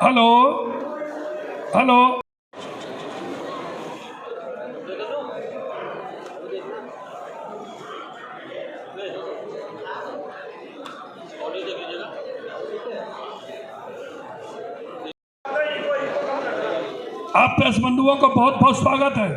Hello hello. आप press बंधुओं को बहुत बहुत स्वागत है।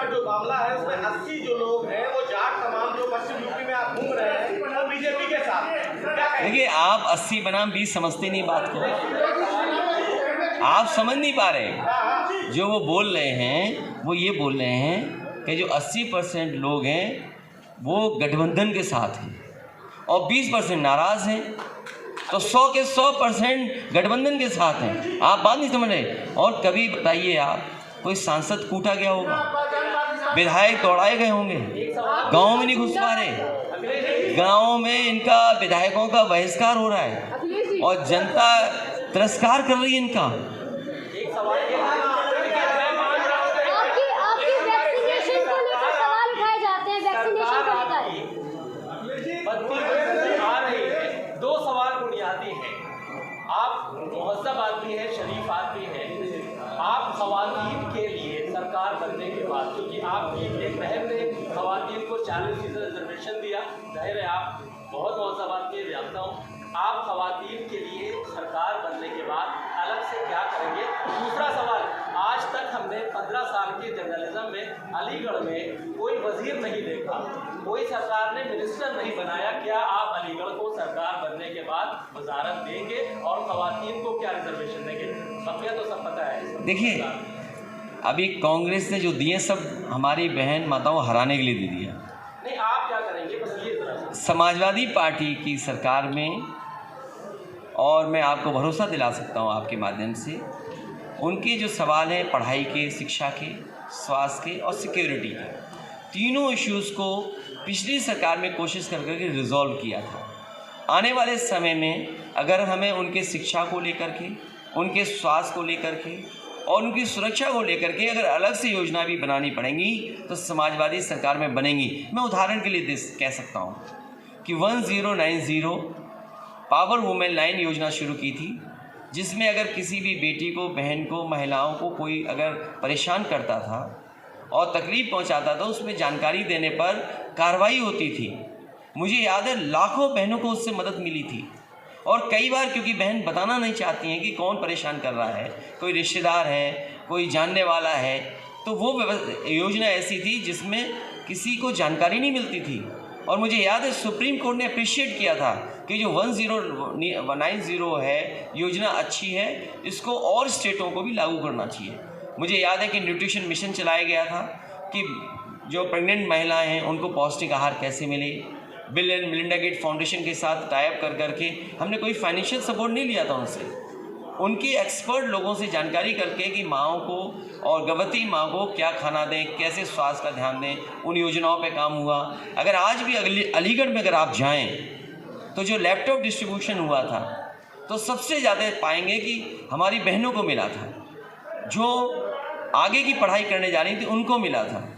जो मामला है उसमें 80 जो लोग हैं वो जाट तमाम जो पश्चिम यूपी में आप घूम रहे हैं वो बीजेपी के साथ। देखिए, आप 80 बनाम 20 समझते नहीं बात को, आप समझ नहीं पा रहे। जो वो बोल रहे हैं वो ये बोल रहे हैं कि जो 80% लोग हैं वो गठबंधन के साथ हैं और 20% नाराज़ हैं, तो 100 के 100% गठबंधन के साथ हैं। आप बात नहीं समझ रहे। और कभी बताइए, आप कोई सांसद कूटा गया होगा, विधायक दौड़ाए गए होंगे, गाँव में नहीं घुस पा रहे, गाँव में इनका विधायकों का बहिष्कार हो रहा है और जनता तिरस्कार कर रही है इनका। दो सवाल बुनियादी हैं। आप मुहज़्ज़ब आदमी हैं, शरीफ आदमी हैं, आप ख़वातीन के लिए सरकार बनने के बाद, क्योंकि आपकी एक बहन ने ख़वातीन को 40% रिजर्वेशन दिया, जाहिर है आप बहुत मुहज़्ज़ब आदमी जानता हूँ, आप ख़वातीन के लिए सरकार बनने के बाद अलग से क्या करेंगे? दूसरा सवाल, आज तक हमने 15 साल के जर्नलिज्म में अलीगढ़ में कोई वजीर नहीं देखा, कोई सरकार ने मिनिस्टर नहीं बनाया। क्या आप अलीगढ़ को सरकार बनने के बाद वजारत देंगे और ख़वातीन को क्या रिजर्वेशन देंगे? सबका तो सब पता है। देखिए, अभी कांग्रेस ने जो दिए सब हमारी बहन माताओं हराने के लिए दे दिया। नहीं, आप क्या करेंगे बस ये जरा। समाजवादी पार्टी की सरकार में, और मैं आपको भरोसा दिला सकता हूं आपके माध्यम से, उनके जो सवाल हैं पढ़ाई के, शिक्षा के, स्वास्थ्य के और सिक्योरिटी के, तीनों इश्यूज़ को पिछली सरकार में कोशिश कर करके रिजॉल्व किया था। आने वाले समय में अगर हमें उनके शिक्षा को लेकर के, उनके स्वास्थ्य को लेकर के और उनकी सुरक्षा को लेकर के अगर अलग से योजना भी बनानी पड़ेंगी तो समाजवादी सरकार में बनेंगी। मैं उदाहरण के लिए कह सकता हूँ कि 1090 पावर वुमेन लाइन योजना शुरू की थी, जिसमें अगर किसी भी बेटी को, बहन को, महिलाओं को कोई अगर परेशान करता था और तकलीफ़ पहुंचाता था, उसमें जानकारी देने पर कार्रवाई होती थी। मुझे याद है लाखों बहनों को उससे मदद मिली थी। और कई बार क्योंकि बहन बताना नहीं चाहती हैं कि कौन परेशान कर रहा है, कोई रिश्तेदार है, कोई जानने वाला है, तो वो योजना ऐसी थी जिसमें किसी को जानकारी नहीं मिलती थी। और मुझे याद है सुप्रीम कोर्ट ने अप्रिशिएट किया था कि जो 1090 है योजना अच्छी है, इसको और स्टेटों को भी लागू करना चाहिए। मुझे याद है कि न्यूट्रिशन मिशन चलाया गया था कि जो प्रेग्नेंट महिलाएं हैं उनको पौष्टिक आहार कैसे मिले। Bill and Melinda Gates Foundation के साथ टाइप कर करके हमने कोई फाइनेंशियल सपोर्ट नहीं लिया था उनसे, उनके एक्सपर्ट लोगों से जानकारी करके कि माँओं को और गर्भवती माँ को क्या खाना दें, कैसे स्वास्थ्य का ध्यान दें, उन योजनाओं पे काम हुआ। अगर आज भी अलीगढ़ में अगर आप जाएं तो जो लैपटॉप डिस्ट्रीब्यूशन हुआ था तो सबसे ज़्यादा पाएंगे कि हमारी बहनों को मिला था, जो आगे की पढ़ाई करने जा रही थी उनको मिला था।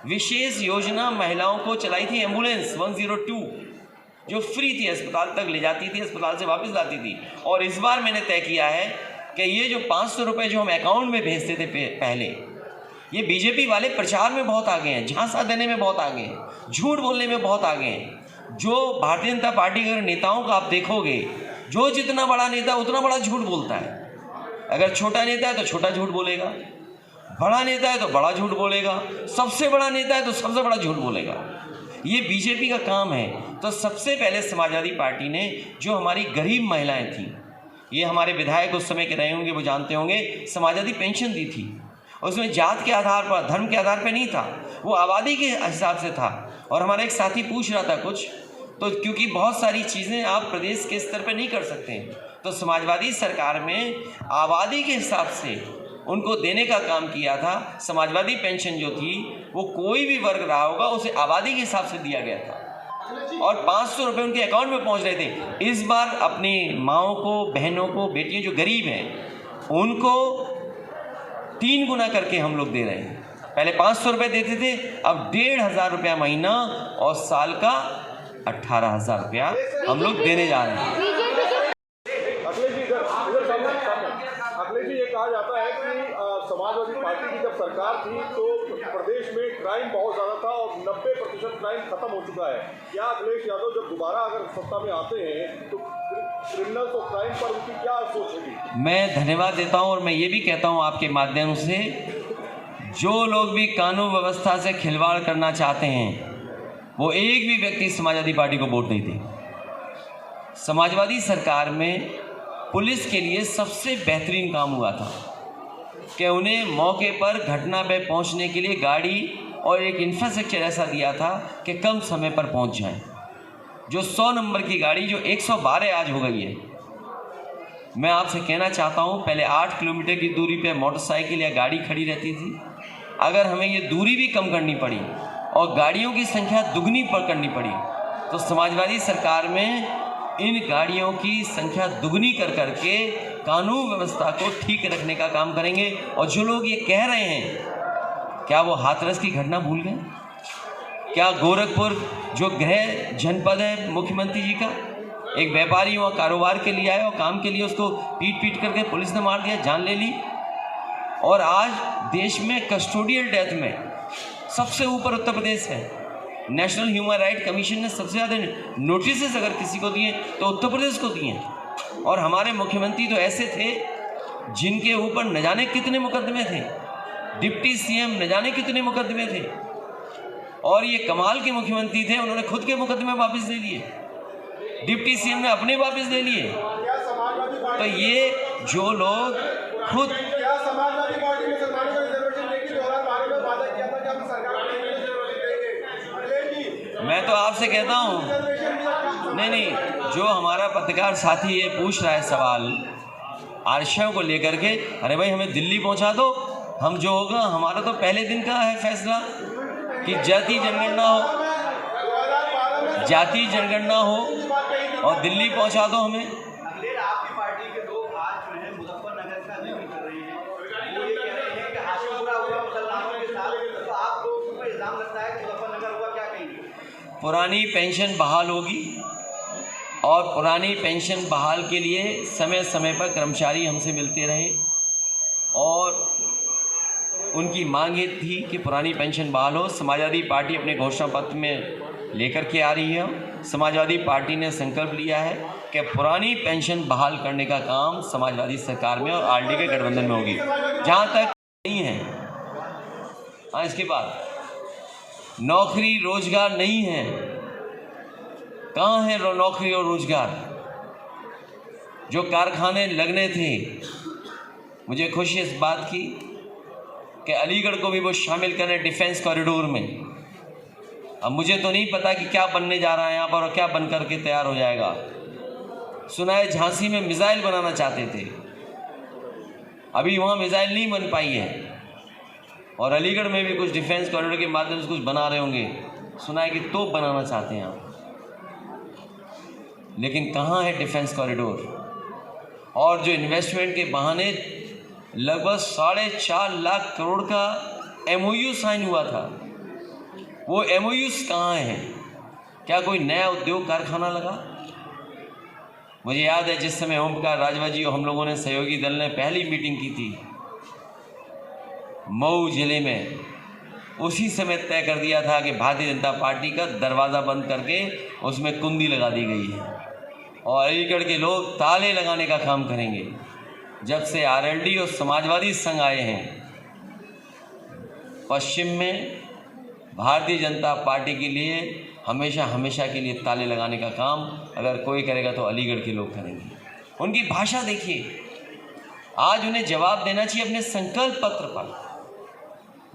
विशेष योजना महिलाओं को चलाई थी एम्बुलेंस 102, जो फ्री थी, अस्पताल तक ले जाती थी, अस्पताल से वापस लाती थी। और इस बार मैंने तय किया है कि ये जो 500 रुपये जो हम अकाउंट में भेजते थे पहले, ये बीजेपी वाले प्रचार में बहुत आगे हैं, झांसा देने में बहुत आगे हैं, झूठ बोलने में बहुत आगे हैं। जो भारतीय जनता पार्टी के नेताओं का आप देखोगे, जो जितना बड़ा नेता उतना बड़ा झूठ बोलता है। अगर छोटा नेता है तो छोटा झूठ बोलेगा, बड़ा नेता है तो बड़ा झूठ बोलेगा, सबसे बड़ा नेता है तो सबसे बड़ा झूठ बोलेगा। ये बीजेपी का काम है। तो सबसे पहले समाजवादी पार्टी ने जो हमारी गरीब महिलाएं थीं, ये हमारे विधायक उस समय के रहे होंगे, वो जानते होंगे, समाजवादी पेंशन दी थी। उसमें जात के आधार पर, धर्म के आधार पर नहीं था, वो आबादी के हिसाब से था। और हमारा एक साथी पूछ रहा था कुछ, तो क्योंकि बहुत सारी चीज़ें आप प्रदेश के स्तर पर नहीं कर सकते हैं, तो समाजवादी सरकार में आबादी के हिसाब से उनको देने का काम किया था। समाजवादी पेंशन जो थी वो कोई भी वर्ग रहा होगा उसे आबादी के हिसाब से दिया गया था और 500 रुपये उनके अकाउंट में पहुंच रहे थे। इस बार अपनी माँओं को, बहनों को, बेटियां जो गरीब हैं उनको 3 गुना करके हम लोग दे रहे हैं। पहले 500 रुपये देते थे, अब 1500 रुपया महीना और साल का 18,000 रुपया हम लोग देने जा रहे हैं। अखिलेश जी, ये कहा जाता है कि समाजवादी पार्टी की जब सरकार थी तो प्रदेश में क्राइम बहुत ज़्यादा था और 90% क्राइम खत्म हो चुका है। क्या अखिलेश यादव जब दोबारा अगर सत्ता में आते हैं तो क्रिमिनल्स और क्राइम पर उनकी क्या सोच होगी? मैं धन्यवाद देता हूं और मैं ये भी कहता हूं आपके माध्यम से, जो लोग भी कानून व्यवस्था से खिलवाड़ करना चाहते हैं वो एक भी व्यक्ति समाजवादी पार्टी को वोट नहीं दें। समाजवादी सरकार में पुलिस के लिए सबसे बेहतरीन काम हुआ था कि उन्हें मौके पर घटना पे पहुंचने के लिए गाड़ी और एक इंफ्रास्ट्रक्चर ऐसा दिया था कि कम समय पर पहुंच जाएं। जो 100 नंबर की गाड़ी जो 112 आज हो गई है। मैं आपसे कहना चाहता हूं, पहले 8 किलोमीटर की दूरी पे मोटरसाइकिल या गाड़ी खड़ी रहती थी। अगर हमें ये दूरी भी कम करनी पड़ी और गाड़ियों की संख्या दुगनी पर करनी पड़ी तो समाजवादी सरकार में इन गाड़ियों की संख्या दुगनी कर करके कानून व्यवस्था को ठीक रखने का काम करेंगे। और जो लोग ये कह रहे हैं, क्या वो हाथरस की घटना भूल गए? क्या गोरखपुर जो गृह जनपद है मुख्यमंत्री जी का, एक व्यापारी वहाँ कारोबार के लिए आया और काम के लिए उसको पीट करके पुलिस ने मार दिया, जान ले ली। और आज देश में कस्टोडियल डेथ में सबसे ऊपर उत्तर प्रदेश है। नेशनल ह्यूमन राइट कमीशन ने सबसे ज़्यादा नोटिस अगर किसी को दिए तो उत्तर प्रदेश को दिए। और हमारे मुख्यमंत्री तो ऐसे थे जिनके ऊपर न जाने कितने मुकदमे थे, डिप्टी सीएम न जाने कितने मुकदमे थे। और ये कमाल के मुख्यमंत्री थे, उन्होंने खुद के मुकदमे वापस ले लिए, डिप्टी सीएम ने अपने वापस ले लिए। तो ये जो लोग खुद, मैं तो आपसे कहता हूँ, नहीं, जो हमारा पत्रकार साथी ये पूछ रहा है सवाल आरक्षण को लेकर के, अरे भाई हमें दिल्ली पहुँचा दो, हम जो होगा, हमारा तो पहले दिन का है फैसला कि जाति जनगणना हो और दिल्ली पहुँचा दो हमें। आपकी पार्टी के लोग आज जो है मुजफ्फरनगर का जिक्र कर रहे हैं, वो ये कह रहे हैं कि हाशिमपुरा हुआ मुसलमानों के साथ, तो आप लोगों को इल्जाम लगता है कि मुजफ्फरनगर हुआ, क्या कहेंगे? पुरानी पेंशन बहाल होगी और पुरानी पेंशन बहाल के लिए समय समय पर कर्मचारी हमसे मिलते रहे और उनकी मांग ये थी कि पुरानी पेंशन बहाल हो। समाजवादी पार्टी अपने घोषणा पत्र में लेकर के आ रही है। समाजवादी पार्टी ने संकल्प लिया है कि पुरानी पेंशन बहाल करने का काम समाजवादी सरकार में और आरडी के गठबंधन में होगी। जहाँ तक नहीं है, हाँ, इसके बाद नौकरी रोजगार नहीं है। कहाँ है नौकरी और रोजगार? जो कारखाने लगने थे, मुझे खुशी इस बात की कि अलीगढ़ को भी वो शामिल करें डिफेंस कॉरिडोर में। अब मुझे तो नहीं पता कि क्या बनने जा रहा है यहाँ पर और क्या बन करके तैयार हो जाएगा। सुना है झांसी में मिसाइल बनाना चाहते थे, अभी वहाँ मिसाइल नहीं बन पाई है। और अलीगढ़ में भी कुछ डिफेंस कॉरिडोर के माध्यम से कुछ बना रहे होंगे, सुना है कि तोप बनाना चाहते हैं आप। लेकिन कहाँ है डिफेंस कॉरिडोर? और जो इन्वेस्टमेंट के बहाने लगभग 4.5 लाख करोड़ का MOU साइन हुआ था, वो MOUs कहाँ हैं? क्या कोई नया उद्योग कारखाना लगा? मुझे याद है जिस समय ओम प्रकाश राजभर जी और हम लोगों ने सहयोगी दल ने पहली मीटिंग की थी मऊ जिले में, उसी समय तय कर दिया था कि भारतीय जनता पार्टी का दरवाज़ा बंद करके उसमें कुंडी लगा दी गई है और अलीगढ़ के लोग ताले लगाने का काम करेंगे। जब से आरएलडी और समाजवादी संघ आए हैं, पश्चिम में भारतीय जनता पार्टी के लिए हमेशा के लिए ताले लगाने का काम अगर कोई करेगा तो अलीगढ़ के लोग करेंगे। उनकी भाषा देखिए, आज उन्हें जवाब देना चाहिए अपने संकल्प पत्र पर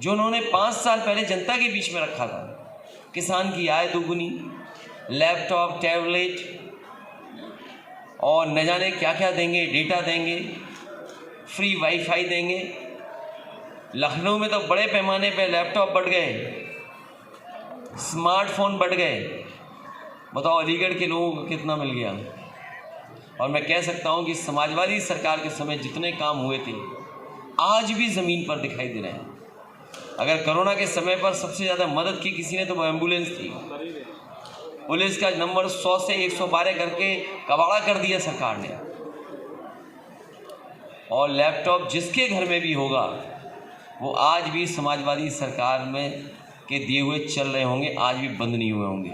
जो उन्होंने 5 साल पहले जनता के बीच में रखा था। किसान की आय दोगुनी, लैपटॉप, टैबलेट और न जाने क्या क्या देंगे, डेटा देंगे, फ्री वाईफाई देंगे। लखनऊ में तो बड़े पैमाने पे लैपटॉप बढ़ गए, स्मार्टफोन बढ़ गए। बताओ अलीगढ़ के लोगों को कितना मिल गया। और मैं कह सकता हूं कि समाजवादी सरकार के समय जितने काम हुए थे आज भी ज़मीन पर दिखाई दे रहे हैं। अगर कोरोना के समय पर सबसे ज़्यादा मदद की किसी ने तो वो एम्बुलेंस थी। पुलिस का नंबर 100 से 112 करके कबाड़ा कर दिया सरकार ने। और लैपटॉप जिसके घर में भी होगा वो आज भी समाजवादी सरकार में के दिए हुए चल रहे होंगे, आज भी बंद नहीं हुए होंगे।